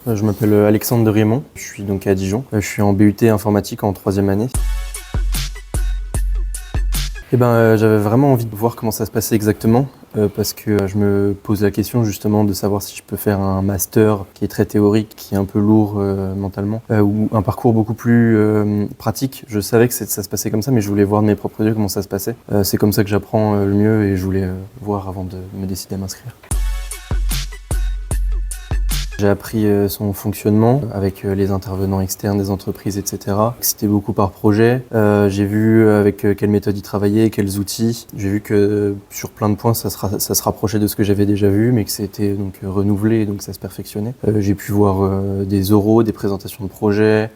Je m'appelle Alexandre de Riemont, je suis donc à Dijon. Je suis en BUT informatique en 3e année. J'avais vraiment envie de voir comment ça se passait exactement parce que je me pose la question justement de savoir si je peux faire un master qui est très théorique, qui est un peu lourd mentalement, ou un parcours beaucoup plus pratique. Je savais que ça se passait comme ça, mais je voulais voir de mes propres yeux comment ça se passait. C'est comme ça que j'apprends le mieux et je voulais voir avant de me décider à m'inscrire. J'ai appris son fonctionnement avec les intervenants externes des entreprises, etc. C'était beaucoup par projet. J'ai vu avec quelles méthodes ils travaillaient, quels outils. J'ai vu que sur plein de points, ça se rapprochait de ce que j'avais déjà vu, mais que c'était donc renouvelé, donc ça se perfectionnait. J'ai pu voir des oraux, des présentations de projets.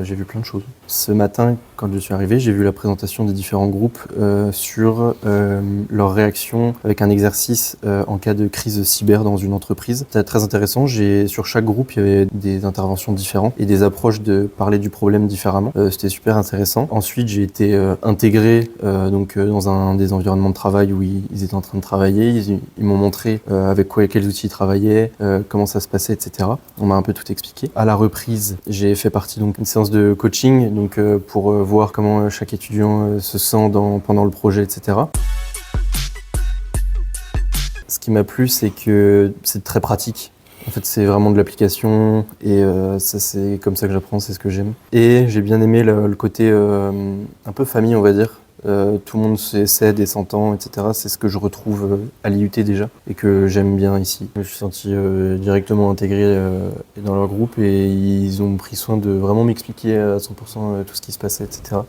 J'ai vu plein de choses. Ce matin, quand je suis arrivé, j'ai vu la présentation des différents groupes sur leur réaction avec un exercice en cas de crise cyber dans une entreprise. C'était très intéressant. Sur chaque groupe, il y avait des interventions différentes et des approches de parler du problème différemment. C'était super intéressant. Ensuite, j'ai été intégré dans un des environnements de travail où ils étaient en train de travailler. Ils m'ont montré avec quels outils ils travaillaient, comment ça se passait, etc. On m'a un peu tout expliqué. À la reprise, j'ai fait partie d'une séance de coaching pour voir comment chaque étudiant se sent pendant le projet, etc. Ce qui m'a plu, c'est que c'est très pratique. En fait, c'est vraiment de l'application et ça, c'est comme ça que j'apprends, c'est ce que j'aime. Et j'ai bien aimé le côté un peu famille, on va dire. Tout le monde s'aide et s'entend, etc. C'est ce que je retrouve à l'IUT déjà et que j'aime bien ici. Je me suis senti directement intégré dans leur groupe et ils ont pris soin de vraiment m'expliquer à 100% tout ce qui se passait, etc.